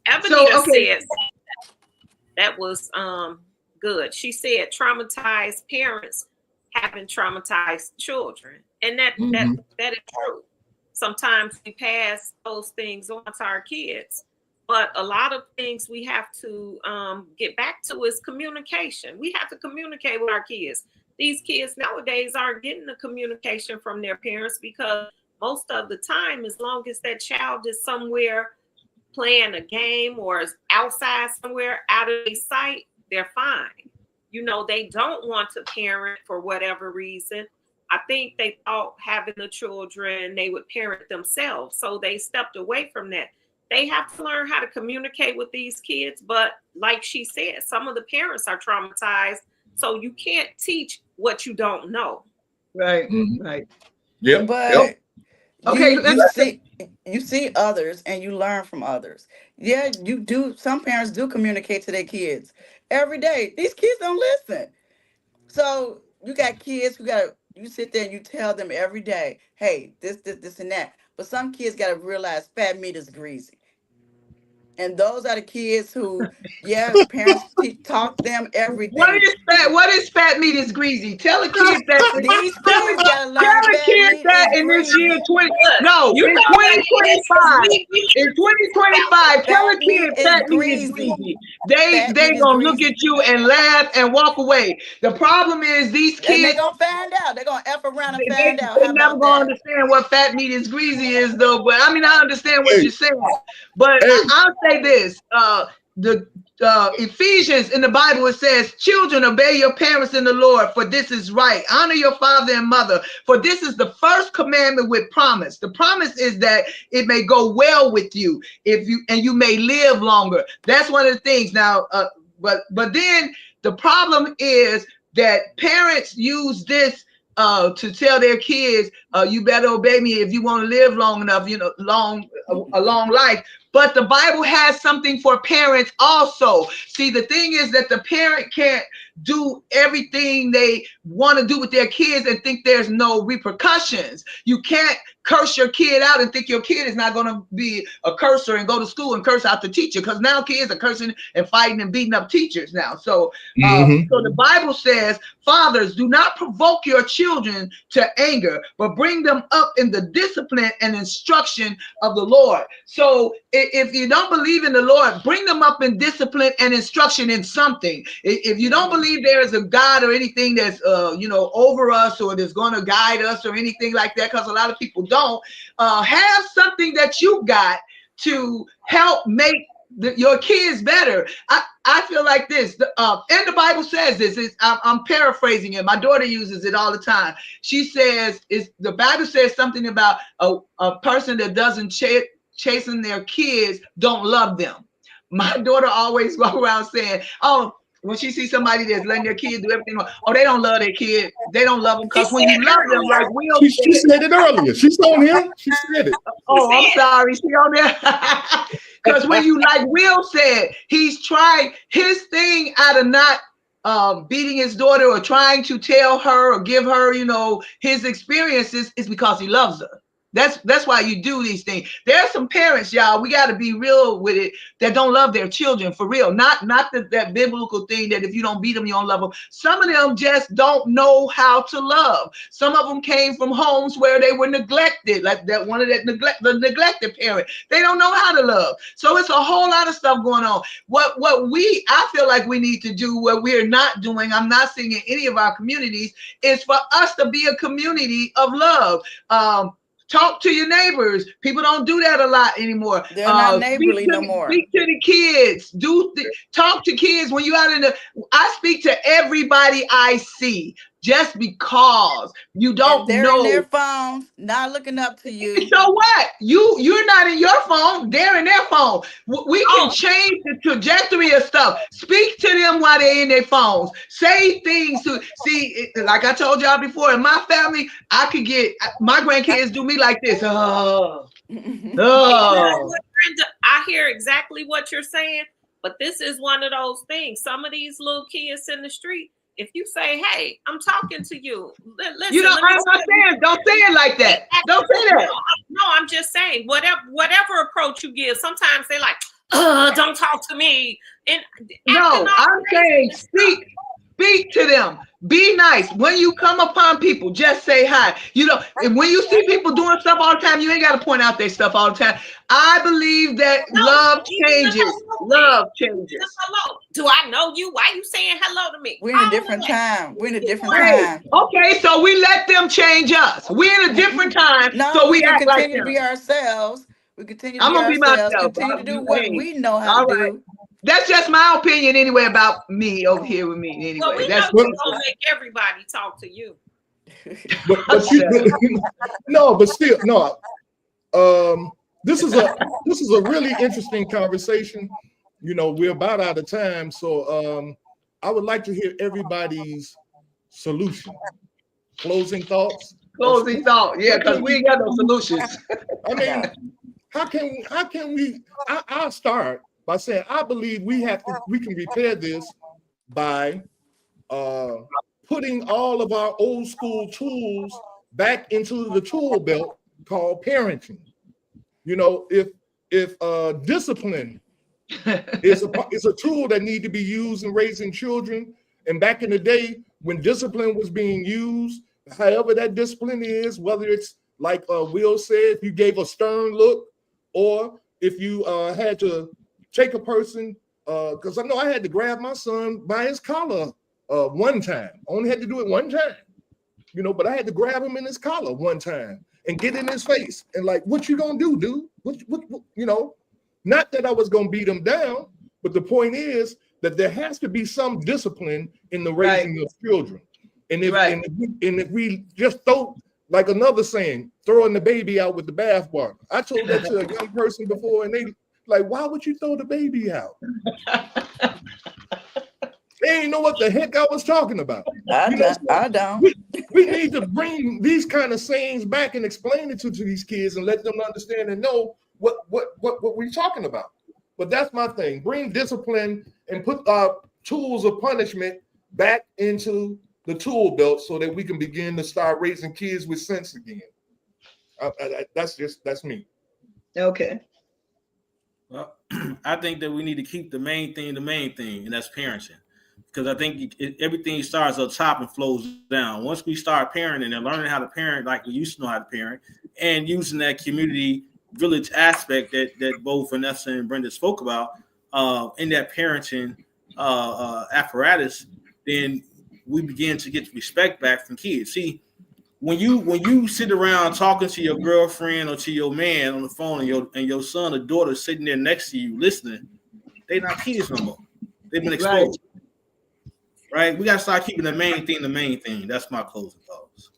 Ebenita said that was good. She said traumatized parents having traumatized children, and that is true. Sometimes we pass those things on to our kids, but a lot of things we have to get back to is communication. We have to communicate with our kids. These kids nowadays aren't getting the communication from their parents because most of the time, as long as that child is somewhere playing a game or is outside somewhere out of their sight, they're fine. You know, they don't want to parent for whatever reason. I think they thought having the children, they would parent themselves. So they stepped away from that. They have to learn how to communicate with these kids. But like she said, some of the parents are traumatized. So you can't teach what you don't know. Right. Right. Yep. But okay, you see others and you learn from others. Yeah, you do. Some parents do communicate to their kids every day. These kids don't listen. So you got kids who you sit there and you tell them every day, hey, this, and that. But some kids got to realize fat meat is greasy. And those are the kids who, parents talk them everything. What is fat meat is greasy? Tell a kid that. These kids gotta learn tell a kid that in this year in 2025. In 2025, tell a kid fat meat is greasy. They gonna look at you and laugh and walk away. The problem is these kids. They're gonna find out. They're gonna F around and find out. They're never gonna understand what fat meat is greasy is, though. But I mean, I understand what you're saying. But I'll say this: the Ephesians in the Bible, it says, "Children, obey your parents in the Lord, for this is right. Honor your father and mother, for this is the first commandment with promise." The promise is that it may go well with you and you may live longer. That's one of the things. Now, but then the problem is that parents use this to tell their kids, you better obey me if you want to live long enough, a long life. But the Bible has something for parents also. See, the thing is that the parent can't do everything they want to do with their kids and think there's no repercussions. You can't curse your kid out and think your kid is not going to be a cursor and go to school and curse out the teacher, because now kids are cursing and fighting and beating up teachers now. So, so the Bible says, fathers, do not provoke your children to anger, but bring them up in the discipline and instruction of the Lord. So if you don't believe in the Lord, bring them up in discipline and instruction in something. If you don't believe there is a God or anything that's over us or that's going to guide us or anything like that, because a lot of people don't, have something that you got to help make your kids better. I feel like this, and the Bible says this. I'm paraphrasing it. My daughter uses it all the time. She says, the Bible says something about a person that doesn't chasing their kids don't love them. My daughter always walk around saying, oh, when she sees somebody that's letting their kids do everything, oh, they don't love their kid. They don't love them, because when you love them, like Will said, she said it earlier. She's on here. She said it. Oh, I'm sorry. She on there. Because when you, like Will said, he's trying his thing out of not beating his daughter or trying to tell her or give her, his experiences, is because he loves her. That's why you do these things. There are some parents, y'all, we got to be real with it, that don't love their children for real. Not that biblical thing that if you don't beat them, you don't love them. Some of them just don't know how to love. Some of them came from homes where they were neglected, like that one of the neglected parent. They don't know how to love. So it's a whole lot of stuff going on. What I feel like we need to do, what we're not doing, I'm not seeing in any of our communities, is for us to be a community of love. Talk to your neighbors. People don't do that a lot anymore. They're not neighborly no more. Speak to the kids. Talk to kids when you out in I speak to everybody I see, just because you don't they're know. In their phones, not looking up to you. So what? You're not in your phone. They're in their phone. We can change the trajectory of stuff. Speak to them while they're in their phones. Say things to see. Like I told y'all before, in my family, I could get my grandkids do me like this. Oh. I hear exactly what you're saying, but this is one of those things. Some of these little kids in the street, if you say, hey, I'm talking to you. Listen, you know, I'm not saying, don't say it like that. Don't say that. No, I'm just saying, whatever approach you give, sometimes they're like, don't talk to me. And no, I'm saying speak to them. Be nice. When you come upon people, just say hi. And when you see people doing stuff all the time, you ain't got to point out their stuff all the time. I believe that love changes. Love changes. Hello. Do I know you? Why are you saying hello to me? We're in a different time. We're in a different time. Okay, so we let them change us. We're in a different time. No, so we act continue to be ourselves. We continue to I'm be gonna ourselves. Be myself. Continue to do what we know how to do. That's just my opinion anyway about me over here with me anyway. Well, we that's know gonna make everybody talk to you. but still, no. This is a really interesting conversation. We're about out of time, so I would like to hear everybody's solution. Closing thoughts. Closing thought, yeah, because we ain't got no solutions. I mean, how can we? I'll start by saying I believe we can repair this by putting all of our old school tools back into the tool belt called parenting. If discipline is a tool that need to be used in raising children, and back in the day when discipline was being used, however that discipline is, whether it's like Will said, if you gave a stern look, or if you had to take a person, because I know I had to grab my son by his collar one time. I only had to do it one time, but I had to grab him in his collar one time and get in his face and like, what you gonna do, dude? What not that I was gonna beat him down, but the point is that there has to be some discipline in the raising of children. And if we just throw, like another saying, throwing the baby out with the bathwater. I told that to a young person before, and they like, why would you throw the baby out? They ain't know what the heck I was talking about. I don't. We need to bring these kind of sayings back and explain it to these kids and let them understand and know what we're talking about. But that's my thing. Bring discipline and put tools of punishment back into the tool belt so that we can begin to start raising kids with sense again. That's me. Okay. Well, I think that we need to keep the main thing, and that's parenting. Because I think everything starts up top and flows down. Once we start parenting and learning how to parent like we used to know how to parent, and using that community village aspect that both Vanessa and Brenda spoke about in that parenting apparatus, then we begin to get respect back from kids. See, when you sit around talking to your girlfriend or to your man on the phone, and your son or daughter sitting there next to you listening, they're not kids no more. They've been exposed. Right? We got to start keeping the main thing. That's my closing thoughts.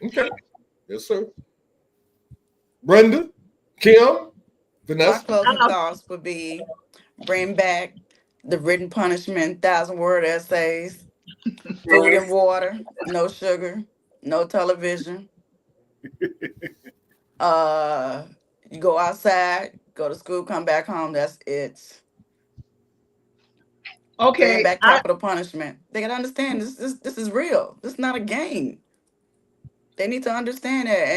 Okay. Yes, sir. Brenda, Kim, Vanessa. My closing thoughts would be bring back the written punishment, 1,000-word essays, food and water, no sugar, no television. You go outside, go to school, come back home. That's it. Okay. Bring back capital punishment. They gotta understand this is real. This is not a game. They need to understand that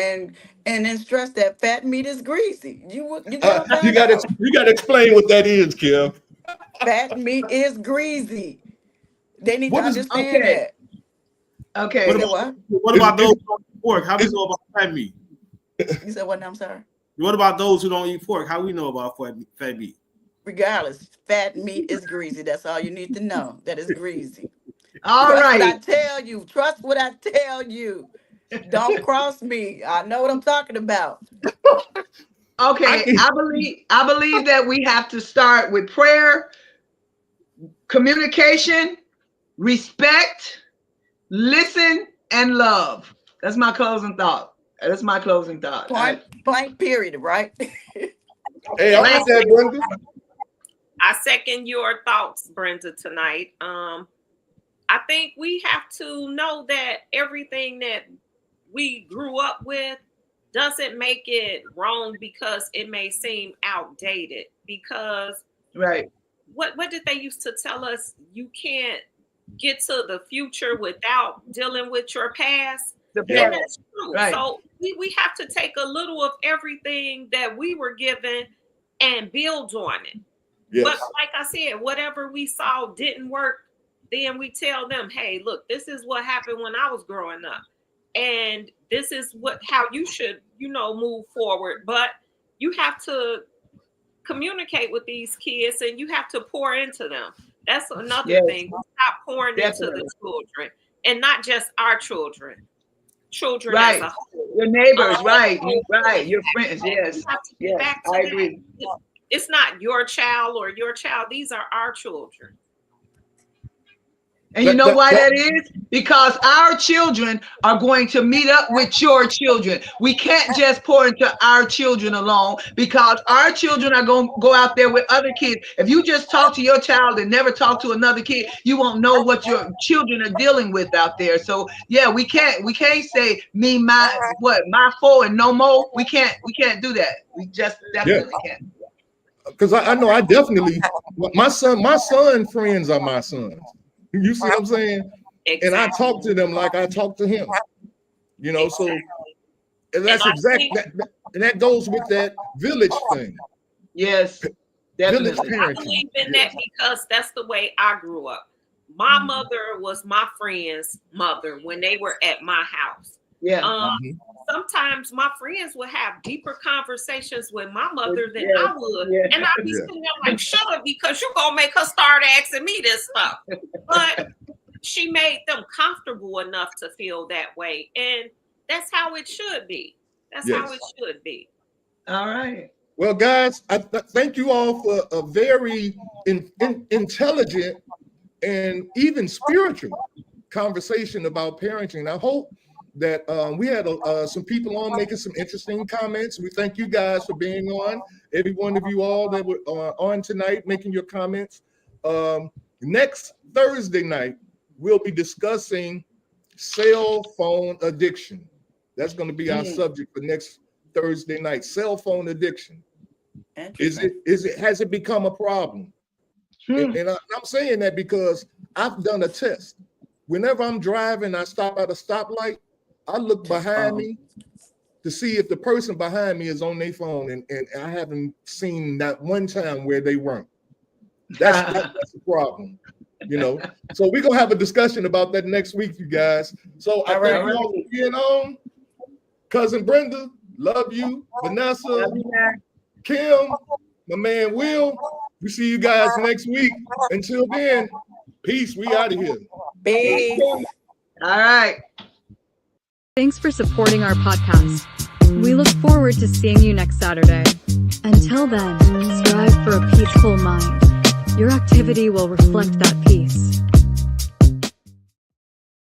and then stress that fat meat is greasy. You gotta explain what that is, Kim. Fat meat is greasy. They need to understand that. Okay. What about those who don't eat pork? How do we know about fat meat? You said what now? I'm sorry. What about those who don't eat pork? How do we know about fat meat? Regardless, fat meat is greasy. That's all you need to know. That is greasy. All right. What I tell you. Trust what I tell you. Don't cross me. I know what I'm talking about. Okay, I believe that we have to start with prayer, communication, respect, listen, and love. That's my closing thought. Blank period, right? Hey, I like that, Brenda. I second your thoughts, Brenda, tonight. I think we have to know that everything that we grew up with doesn't make it wrong because it may seem outdated. Because what did they used to tell us? You can't get to the future without dealing with your past. And that's true. Right. So we have to take a little of everything that we were given and build on it. Yes. But like I said, whatever we saw didn't work, then we tell them, hey, look, this is what happened when I was growing up. And this is how you should, move forward. But you have to communicate with these kids and you have to pour into them. That's another thing. Stop pouring into the children, and not just our children. Children as a whole. Your neighbors, right, your friends, yes. I agree. It's not your child or your child. These are our children. And you know why that is? Because our children are going to meet up with your children. We can't just pour into our children alone, because our children are going to go out there with other kids. If you just talk to your child and never talk to another kid, you won't know what your children are dealing with out there. So yeah, we can't say me, my four and no more. We can't do that. We just definitely can't. Because I know I definitely my son friends are my sons. You see what I'm saying? Exactly. And I talk to them like I talk to him. So and that's and that goes with that village thing. Yes, definitely. Village parenting. I believe in that because that's the way I grew up. My mother was my friend's mother when they were at my house. Yeah. Sometimes my friends would have deeper conversations with my mother than I would. Yeah. And I'd be sitting there like, shut up, because you're going to make her start asking me this stuff. But she made them comfortable enough to feel that way. And that's how it should be. That's how it should be. All right. Well, guys, I thank you all for a very intelligent and even spiritual conversation about parenting. I hope that we had some people on making some interesting comments. We thank you guys for being on. Every one of you all that were on tonight making your comments. Next Thursday night, we'll be discussing cell phone addiction. That's going to be our subject for next Thursday night. Cell phone addiction. Has it become a problem? And I'm saying that because I've done a test. Whenever I'm driving, I stop at a stoplight, I look behind me to see if the person behind me is on their phone, and I haven't seen that one time where they weren't. That's a problem, you know. So we're gonna have a discussion about that next week, you guys. So I thank you all for being on. Cousin Brenda, love you. Vanessa, love you, Kim, my man Will. We see you guys next week. Until then, peace. We out of here. Peace. All right. Thanks for supporting our podcast. We look forward to seeing you next Saturday. Until then, strive for a peaceful mind. Your activity will reflect that peace.